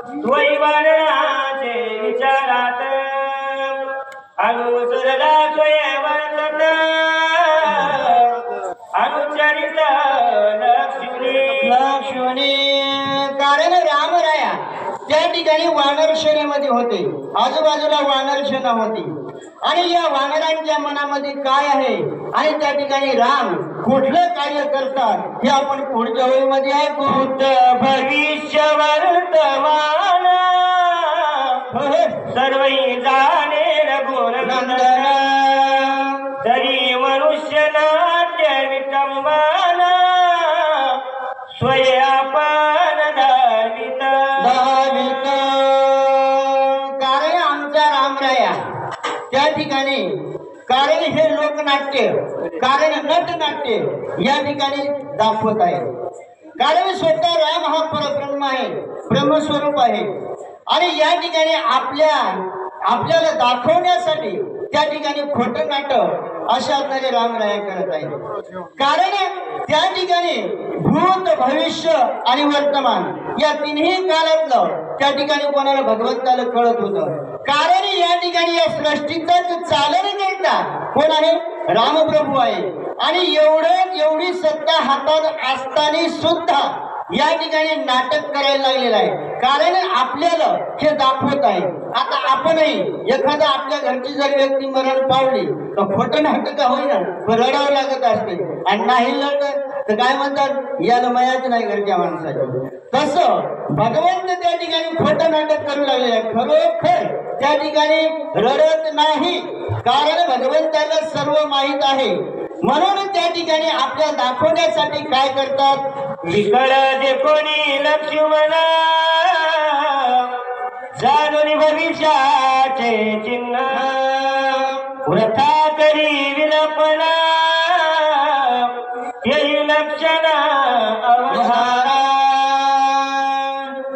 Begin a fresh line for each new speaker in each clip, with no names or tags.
द्वैवानराचे विचारात अनुसरला स्वयंवरत अनुचरित लक्ष्मणी कारण रामराया त्या ठिकाणी वानर सेनेमध्ये होते, आजूबाजूला वानर सेना होती आणि या वानरांच्या मनामध्ये काय आहे आणि त्या ठिकाणी राम कुठलं कार्य करतात हे आपण पुढच्या वेळेमध्ये ऐकू. भविष्य वर्तमान सर्वही जाणे रघुनंदन तरी मनुष्य नाट्य विटंबन स्वय आपण धावित कारण आमचा रामराया त्या ठिकाणी कारण हे लोकनाट्य कारण नटनाट्य या ठिकाणी दाखवत आहे. कारण स्वतः राम हा परब्रह्म आहे, ब्रह्मस्वरूप आहे आणि या ठिकाणी आपल्याला दाखवण्यासाठी त्या ठिकाणी खोटं नाटक अशा प्रकारे रामराया करत आहे. कारण त्या ठिकाणी भूत भविष्य आणि वर्तमान या तिन्ही काळातलं त्या ठिकाणी कोणाला भगवंताला कळत होतं. कारण या ठिकाणी या सृष्टीचं चालन करता कोण आहे? रामप्रभू आहे आणि एवढी सत्ता हातात असताना सुद्धा या ठिकाणी नाटक करायला लागलेलं आहे. कारण आपल्याला हे दाखवत आहे. आता आपणही एखादा आपल्या घरची जर व्यक्ती मरण पावली तर खोटं नाटक होईना रडावं लागत असते आणि नाही लढत तर काय म्हणतात याला मयाच नाही घरच्या माणसाची. तसं भगवंत त्या ठिकाणी खोटं नाटक करू लागले आहे. खरोखर त्या ठिकाणी रडत नाही कारण भगवंताला सर्व माहीत आहे. म्हणून त्या ठिकाणी आपल्या दाखवण्यासाठी काय करतात विकळ जे कोणी लक्ष्मण जाणून भविष्याचे चिन्ह वृथा करी विलपण येई लक्षण अवधारा.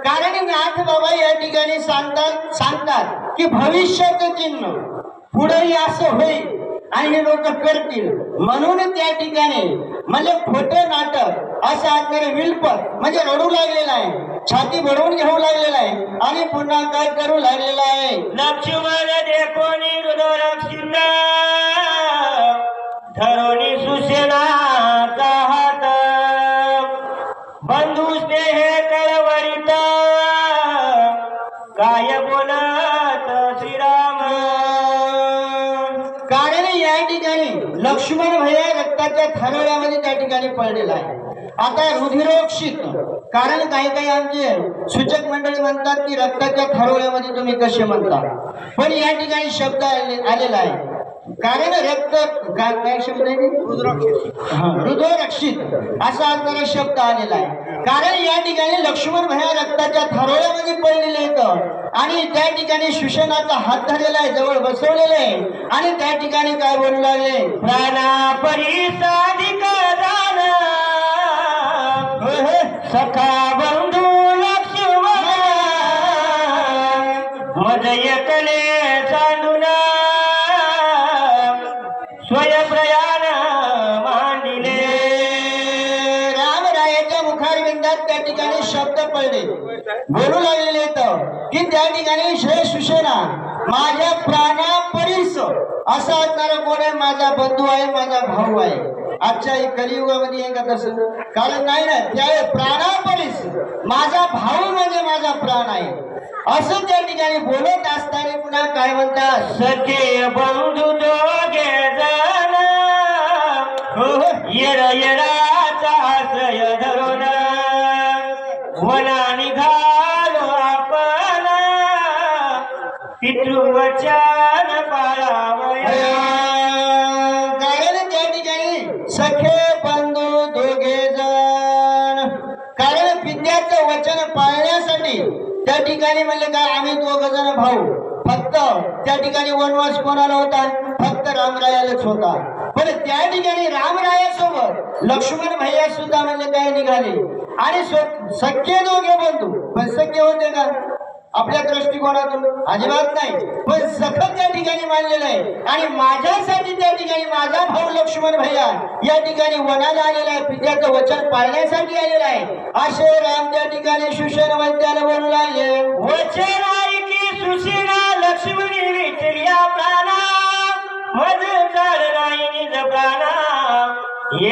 कारण नाथ बाबा या ठिकाणी सांगतात की भविष्याचं चिन्ह पुढेही असं होईल आणि हे लोक करतील म्हणून त्या ठिकाणी म्हणजे खोटं नाटक असं आपल्याला विलपत म्हणजे रडू लागलेला आहे, छाती भरवून घेऊ लागलेला आहे आणि पुन्हा काय करू लागलेला आहे. लक्ष्मण जे कोणी हृदय धरोणी सुसेनाचा हात बंधू स्नेह कळवरित काय बोलत श्रीराम. कारण या ठिकाणी लक्ष्मण भैया रक्ताच्या थारोळ्यामध्ये त्या ठिकाणी पडलेला आहे. आता रुधिरोक्षित कारण काही आमचे सूचक मंडळी म्हणतात की रक्ताच्या थारोळ्यामध्ये तुम्ही कसे म्हणता पण या ठिकाणी शब्द आलेला आहे. कारण रक्त काय शब्द आहे रुधिरोक्षित असा असणारा शब्द आलेला आहे. कारण या ठिकाणी लक्ष्मण भैया रक्ताच्या थारोळ्यामध्ये पडलेले आहेत आणि त्या ठिकाणी सुषेणाचा हात धरलेला आहे, जवळ बसवलेला आहे आणि त्या ठिकाणी काय बोलू लागले प्राणा परिसाधिक दान सखा बंधू लक्ष्मण मजय कले चांदून स्वयंप्रयाण मांडिले. रामरायाच्या मुखारविंदात त्या ठिकाणी शब्द पडले बोलू लागलेले की त्या ठिकाणी श्रेय सुषेना माझ्या प्राणापरीस असा असणारा कोण आहे? माझा बंधू आहे, माझा भाऊ आहे. आजच्या कलियुगामध्ये आहे का तसं? कारण नाही ना, त्या प्राणापरीस माझा भाऊ म्हणजे माझा प्राण आहे असं त्या ठिकाणी बोलत असताना पुन्हा काय म्हणतात सखे बंधू दोघे जण येराचा आश्रय धरून वना निघालो आपण पितृवचन पाळावया. कारण त्या ठिकाणी सखे बंधू दोघे जण कारण पित्याचं वचन पाळण्यासाठी त्या ठिकाणी म्हणले काय आम्ही दोघ जण भाऊ. फक्त त्या ठिकाणी वनवास कोणाला होता? फक्त रामरायालाच होता. पण त्या ठिकाणी रामरायासोबत लक्ष्मण भैया सुद्धा म्हणजे काय निघाले आणि सख्खे दोघे बंधू. पण सख्खे होते का? आपल्या दृष्टिकोनातून अजिबात नाही. पण सखत त्या ठिकाणी मानलेलं आहे आणि माझ्यासाठी त्या ठिकाणी माझा भाऊ लक्ष्मण भैया या ठिकाणी वनाला आलेला आहे, पित्याचं वचन पाळण्यासाठी आलेला आहे. असे राम त्या ठिकाणी सुषेण वैद्याला बोलू लागले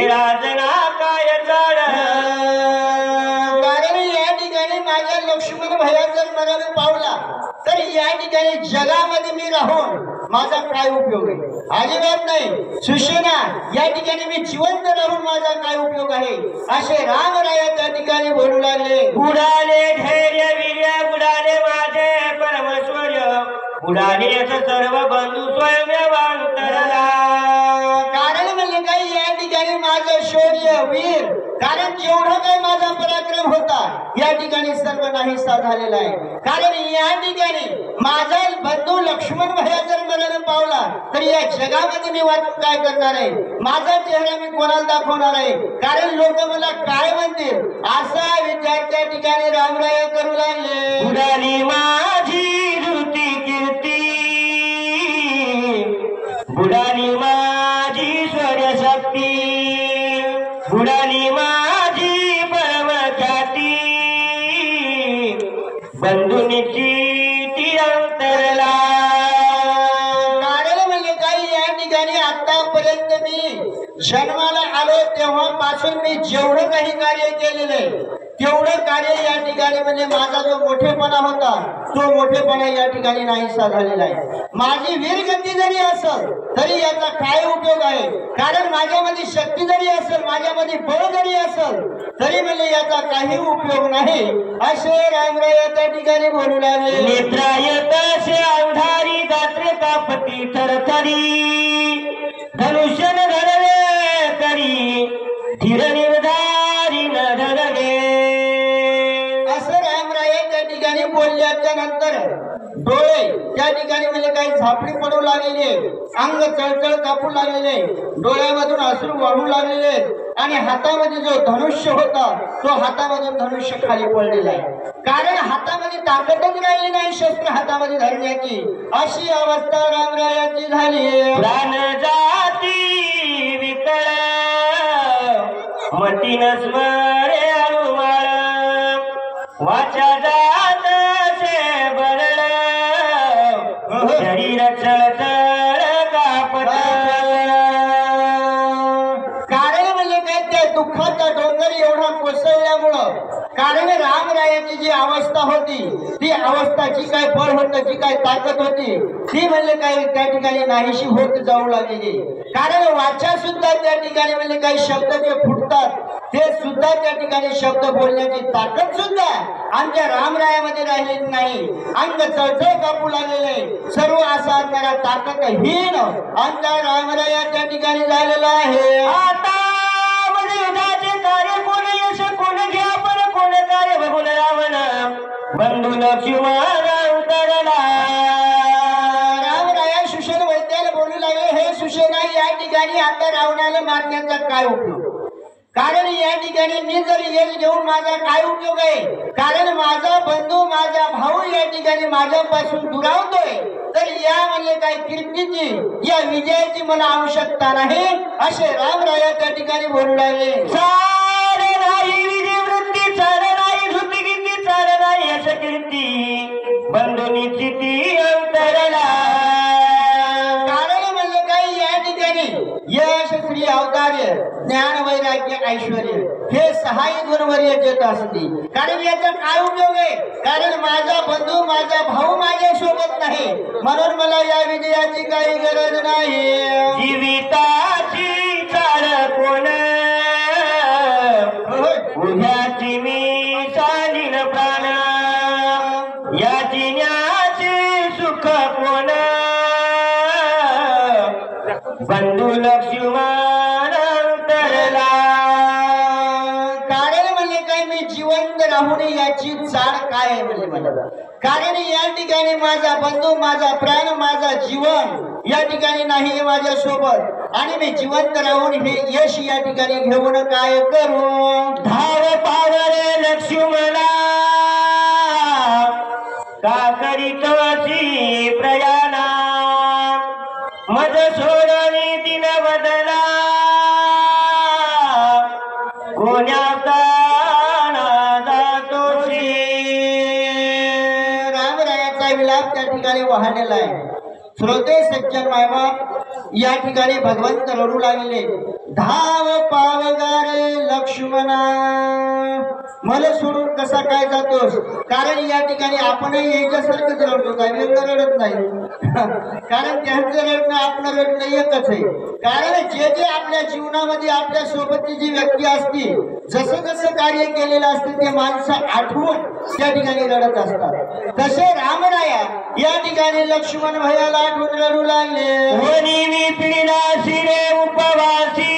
राजना काय जाड
कारण या ठिकाणी माझ्या लक्ष्मण भैया जर मरण पावला तर या ठिकाणी जगामध्ये मी राहून माझा काय उपयोग आहे? अजिबात नाही. सुशेना या ठिकाणी मी जिवंत राहून माझा काय उपयोग आहे? असे रामराया त्या ठिकाणी बोलू लागले.
बुडाले धैर्य वीर्य बुडाले माझे परमेश्वर बुडाले सर्व बंधू स्वयंवांतरला.
कारण म्हणजे काही या ठिकाणी माझं शौर्य वीर कारण जेवढा काही माझा पराक्रम होता या ठिकाणी सर्व नाहीसा झालेला आहे. कारण या ठिकाणी माझा बंधू लक्ष्मण भैया जर मरण पावला तर या जगामध्ये मी वाचून काय करणार आहे? माझा चेहरा मी कोणाला दाखवणार आहे? कारण लोक मला काय म्हणतील असा विचार त्या ठिकाणी रामराय करू लागले.
बुडाली माझी ऋती कीर्ती बुडाली माझी स्वर्य शक्ती बुडाली माझी परम ख्याती बंधुनीची ती अंतरला.
कारण म्हणजे काही या ठिकाणी आतापर्यंत मी जन्माला आलो तेव्हापासून मी जेवढं काही कार्य केलेलं आहे तेवढं कार्य या ठिकाणी म्हणजे माझा जो मोठेपणा होता तो मोठेपणा या ठिकाणी नाहीसा झालेला आहे. माझी वीरगती जरी असेल तरी याचा काय उपयोग आहे? कारण माझ्यामध्ये शक्ती जरी असेल माझ्यामध्ये बळ जरी असेल तरी म्हणजे याचा काही उपयोग नाही असे रामराय त्या ठिकाणी बोलू लागले.
नेत्रायतसे अंधारी गात्र कापती थरथरी धनुष्य न धरले तरी धीर निर्धारी न धरले.
असं रामराय त्या ठिकाणी बोलल्याच्या नंतर डोळे त्या ठिकाणी म्हणजे काही झापडी पडू लागलेले अंग चळचळ कापू लागलेले डोळ्यामधून अश्रू वाहू लागलेले आणि हातामध्ये जो धनुष्य होता तो हातामधून धनुष्य खाली पडलेला आहे. कारण हातामध्ये ताकदच राहिली नाही शस्त्र हातामध्ये धरण्याची अशी अवस्था रामरायाची झाली.
प्राण जाती विकळ मतीन स्मरे अनुमाळ वाचा जात से बरळ शरीर चळचळ कापत.
कारण म्हणजे काय त्या दुःखाचा डोंगर एवढा कोसळल्यामुळं कारण रामरायाची जी अवस्था होती ती अवस्था जी काय बळ होतं जी काय ताकद होती ती म्हणजे काही त्या ठिकाणी नाहीशी होत जाऊ लागलेली. कारण वाचा सुद्धा त्या ठिकाणी म्हणजे काही शब्द जे फुटतात ते सुद्धा त्या ठिकाणी शब्द बोलण्याची ताकद सुद्धा आमच्या रामरायामध्ये राहिलेली नाही. अंग चळचळ कापू लागलेले सर्व असा असणारा ताकदहीन आमच्या रामराया त्या ठिकाणी झालेला आहे.
आता युद्धाचे कार्य कोण यश कोण घ्या पण कोण कार्य बघून रावण बंधू लक्ष्मण उतरला.
रामराया सुशेन वैद्याला बोलू लागले हे सुशेना या ठिकाणी आता रावणाला मारण्याचा काय उपयोग? कारण या ठिकाणी मी जर यश घेऊन माझा काय उपयोग आहे? कारण माझा बंधू माझा भाऊ या ठिकाणी माझ्यापासून दुरावतोय तर या म्हणजे काय कीर्तीची या विजयाची मला आवश्यकता नाही असे रामराया त्या ठिकाणी बोलू लागले.
सारे नाही विजय वृत्ती चाल नाही झुती किती चाल नाही यश कीर्ती बंधुनीची ती अंतरला.
कारण म्हणजे काय या ठिकाणी यश श्री अवतार्य ज्ञान वैराग्य ऐश्वर्य हे 6 गुणवर्य देत असते. कारण याचा काय उपयोग आहे? कारण माझा बंधू माझा भाऊ माझ्या सोबत नाही म्हणून मला या विजयाची काही गरज नाही.
जीविताची चाल कोण उभ्याची मी चालीन प्राण या जिन्याचे सुख कोण बंधू लक्ष्मण अंतरला.
कारण म्हणजे काय मी जिवंत राहून याची चाल काय आहे म्हणजे मला कारण या ठिकाणी माझा बंधू माझा प्राण माझा जीवन या ठिकाणी नाही माझ्या सोबत आणि मी जिवंत राहून हे यश या ठिकाणी घेऊन काय करू?
धाव पावरे लक्ष्मणा का करीत अशी प्रयाणा मज सोडणी दिन बदला कोण्या जातोशी.
रामरायाचा विलाप त्या ठिकाणी वाहलेला आहे. श्रोते सज्जन मायबाप या ठिकाणी भगवंत रडू लागले धाव पावगारे लक्ष्मणा, मला सोडून कसा काय जातोस? कारण या ठिकाणी आपणही याच्यासारखंच रडतो, काय वेगळं रडत नाही. कारण त्यांचं रडणं आपलं रडणं एकच आहे. कारण जे जे आपल्या जीवनामध्ये आपल्या सोबतची जी व्यक्ती असते, जसं जसं कार्य केलेलं असतं ते माणसं आठवून त्या ठिकाणी रडत असतात. तसे रामराया या ठिकाणी लक्ष्मण भैयाला आठवून रडू लागले.
वनी मी पिढीला शिरे उपवासी,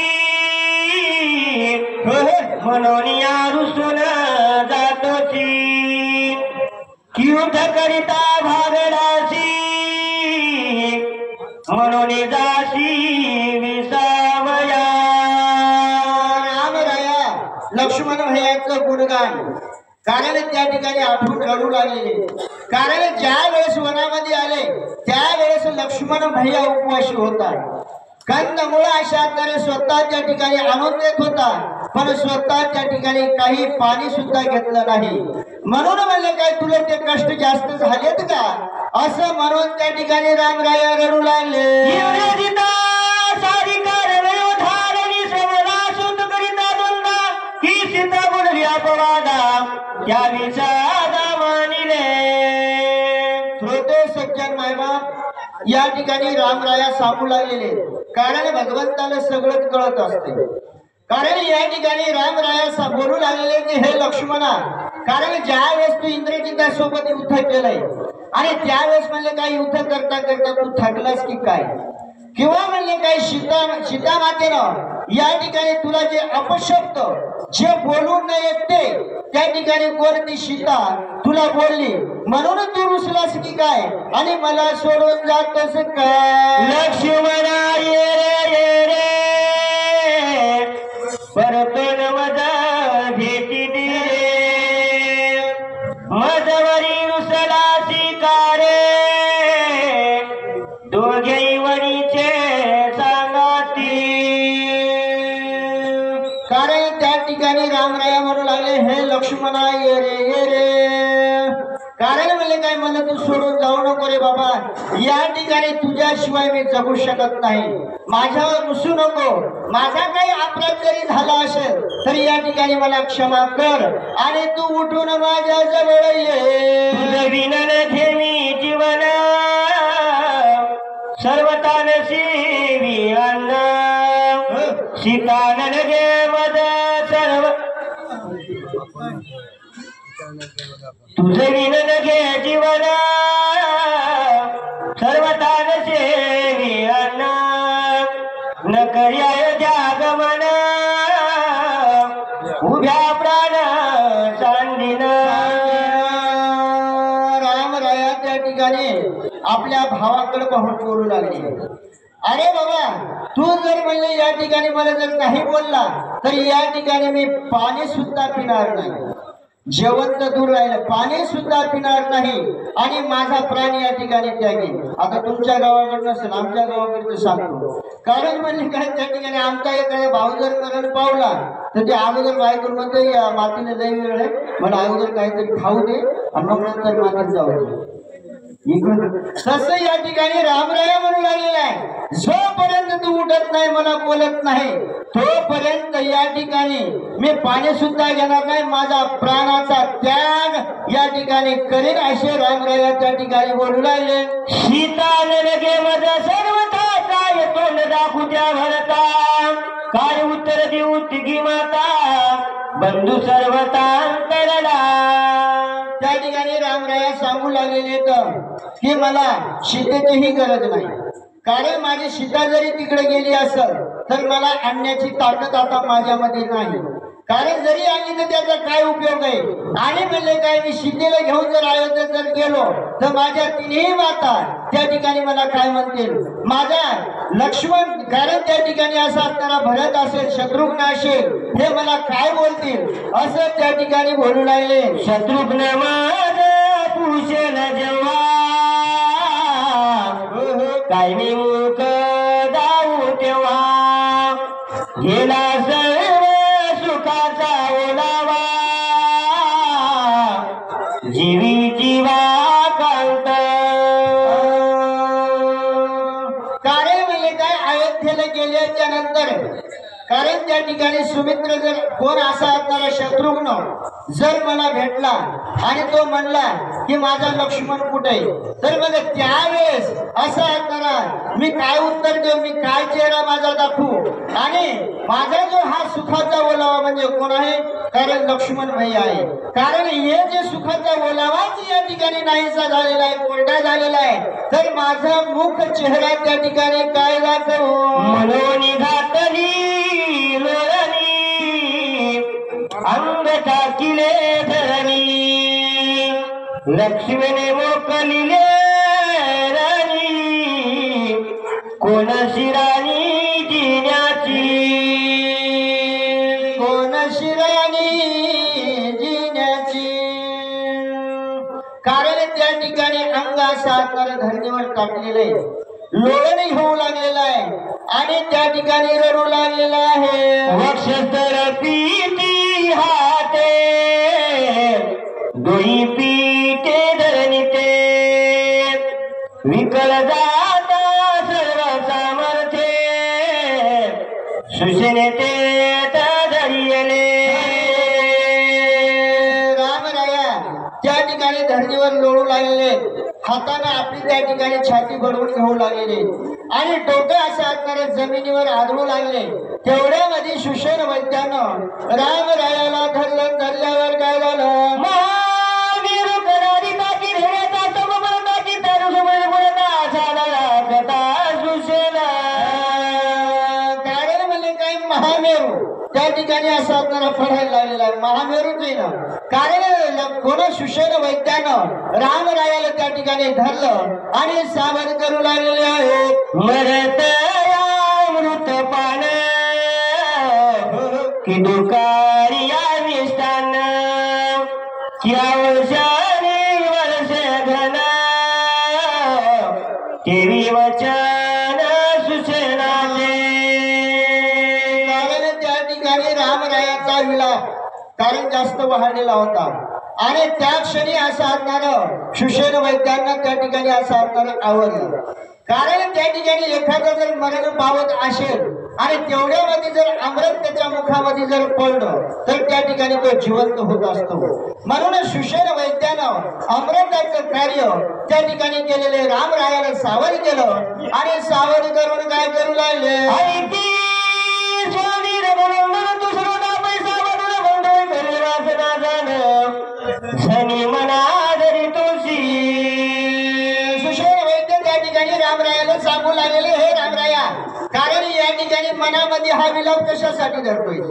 म्हणून या रुसून जातोची, युद्ध करिता भागडासी, म्हणून जाशी विसावया.
रामराया लक्ष्मण भैयाचं गुणगान कारण त्या ठिकाणी आठवून रडू लागलेले. कारण ज्या वेळेस वनामध्ये आले त्यावेळेस लक्ष्मण भैया उपवाशी होता. कंदमुळं अशा तऱ्हे स्वतः त्या ठिकाणी आणून देत होता, पण स्वतः त्या ठिकाणी काही पाणी सुद्धा घेतलं नाही. म्हणून म्हणले काय तुला ते कष्ट जास्त झालेत का, असं म्हणून त्या ठिकाणी रामराया रडू लागले.
त्या विचारा मानिले.
श्रोते सज्जन मायबाप, या ठिकाणी रामराया सांगू लागलेले. कारण भगवंताला सगळंच कळत असते. कारण या ठिकाणी रामराया बोलू लागलेले की हे लक्ष्मणा, कारण ज्या वेळेस तू इंद्रजितासोबत युद्ध केलंय आणि त्यावेळेस म्हणले काय युद्ध करता करता तू थकलास की काय, किंवा म्हणले काय सीता मातेनं या ठिकाणी तुला जे अपशब्द जे बोलून नाही येत ते त्या ठिकाणी कोणती सीता तुला बोलली, म्हणून तू रुसलास की काय आणि मला सोडून जातोस काय.
लक्ष्मणा ये रे परतून मजा भेटी दिले, मजवरी रुसलासी कारे, दोघे वडीचे सांगाती.
कारण त्या ठिकाणी रामराया म्हणू लागले हे लक्ष्मणा ये रे. कारण म्हणले काय मला तू सोडून जाऊ नको रे बाबा, या ठिकाणी तुझ्याशिवाय मी जगू शकत नाही. माझ्यावर रुसू नको. माझा काही अपराध जरी झाला असेल तरी या ठिकाणी मला क्षमा कर आणि तू उठून माझ्या जवळ ये.
तुझ विनन ठेवी जीवन, सर्वतान सेवी अन्न, सीतानन घे मद सर्व. तुझ विनन घे जीवन, सर्वतान सेवी अन्न, न कर्याय जागमन, उभ्या प्राण चांदिन.
रामराया त्या ठिकाणी आपल्या भावाकडे पाहून बोलू लागले. अरे बाबा, तू जर म्हणले या ठिकाणी मला जर नाही बोलला तर या ठिकाणी मी पाणी सुद्धा पिणार नाही. जेवण तर दूर राहिलं, पाणी सुद्धा पिणार नाही आणि माझा प्राण या ठिकाणी त्यागेल. आता तुमच्या गावाकडे नसेल, आमच्या गावाकडे सांगतो. कारण म्हणजे काय, त्या ठिकाणी आमचा एखादा भाऊ जर मरण पावला तर ते अगोदर बायकोर मध्ये मातीने लई वेळ आहे, मला अगोदर काहीतरी खाऊ दे आणि मग नंतर मातीत जाऊ दे. तसं या ठिकाणी रामराया म्हणू लागलेला आहे, जोपर्यंत तू उठत नाही मला बोलत नाही तोपर्यंत या ठिकाणी मी पाणी सुद्धा घेणार नाही, माझा प्राणाचा त्याग या ठिकाणी करेन, असे रामराया त्या ठिकाणी बोलू लागले.
सीताने लगे मज सर्वता, काय तोंड दाखवू त्या भरता, काय उत्तर देऊ तिघी माता, बंधू सर्वता अंतरला.
त्या ठिकाणी रामराया सांगू लागलेले की मला सीतेचीही गरज नाही. कारण माझी सीता जरी तिकडे गेली असेल तर मला आणण्याची ताकद आता माझ्यामध्ये नाही. कारण जरी आणली तर त्याचा काय उपयोग आहे. आणि म्हणले काय, मी सीतेला घेऊन जर अयोध्येत जर गेलो तर माझ्या तिन्ही माता त्या ठिकाणी मला काय म्हणतील, माझा लक्ष्मण, कारण त्या ठिकाणी असा असणारा भरत असेल, शत्रुघ्न असेल, हे मला काय बोलतील असं त्या ठिकाणी बोलू लागले.
शत्रुघ्न माझ पूषण जेव्हा, काय मी मुख दाऊ तेव्हा, गेला सर्व सुखाचा ओलावा, जीवी जीवा कांत.
कारण म्हणजे काय, अयोध्येला गेल्याच्या नंतर त्या ठिकाणी सुमित्र जर कोण असा असणारा शत्रुघ्न जर मला भेटला आणि तो म्हणला की माझा लक्ष्मण कुठे, तर मग त्यावेळेस असा असणारा मी काय उत्तर देऊ, मी काय चेहरा माझा दाखवू, आणि माझा जो हा सुखाचा बोलावा म्हणजे कोण आहे, कारण लक्ष्मण भाई आहे. कारण हे जे सुखाचा बोलावाच या ठिकाणी नाहीसा झालेला आहे, कोरडा झालेला आहे, तर माझा मुख चेहरा त्या ठिकाणी काय दाखवू.
मनोनी घातली लोळणी अंग टाकिले धरणी लक्ष्मीने मोकलिले राणी कोणाशी राणी जिण्याची
कोणाशी राणी जिण्याची. कारण त्या ठिकाणी अंग असा धरणीवर टाकलेले लोळणी होऊ लागलेला आहे आणि त्या ठिकाणी रडू लागलेला आहे.
वक्षस्थळ पीती हाते दोही पीते धरणीते विकल जाता सर्व सामर्थ्ये सुशेनेते धरियले.
रामराया त्या ठिकाणी धरणीवर लोळू लागलेले, हाताने आपली त्या ठिकाणी छाती बडवून घेऊ लागलेले आणि डोकं असं असणारे जमिनीवर आदळू लागले. तेवढ्यामध्ये सुषेण वैद्यानं रामरायाला धरलं. धरल्यावर काय झालं,
महावीर करारी ताकी ढेऱ्याचा समबळ ताकी तरुसमय गुणता झाला कथा सुशेना.
कारण म्हणजे काय, महामेरू त्या ठिकाणी असा असणारा फळायला लागलेला आहे, महामेरूच आहे ना. कारण कोण सुषेण वैद्यानं रामरायाला त्या ठिकाणी धरलं आणि सावध करू लागलेले आहे.
मरत अमृत पान कि दुकारिया विष्टान क्या वर्षाने वर्ष घन तेरी वचन सुशेनाचे.
कारण त्या ठिकाणी रामरायाचा विलाप कारण जास्त वाढलेला होता आणि त्या क्षणी असं असणार सुषेण वैद्यांना त्या ठिकाणी असं असणार आवडलं. कारण त्या ठिकाणी एखादा जर मरण पावत असेल आणि तेवढ्यामध्ये जर अमृत त्याच्या मुखामध्ये जर पडलं तर त्या ठिकाणी तो जिवंत होत असतो. म्हणून सुषेण वैद्यानं अमृताचं कार्य त्या ठिकाणी केलेले रामरायाला सावध केलं आणि सावध करून काय करू लागले,
शनी मनादरी तुळशी.
सुषेण वैद्य त्या ठिकाणी रामरायाला सांगू लागलेले, हे रामराया, कारण या ठिकाणी मनामध्ये हा विलाप कशासाठी धरतोय,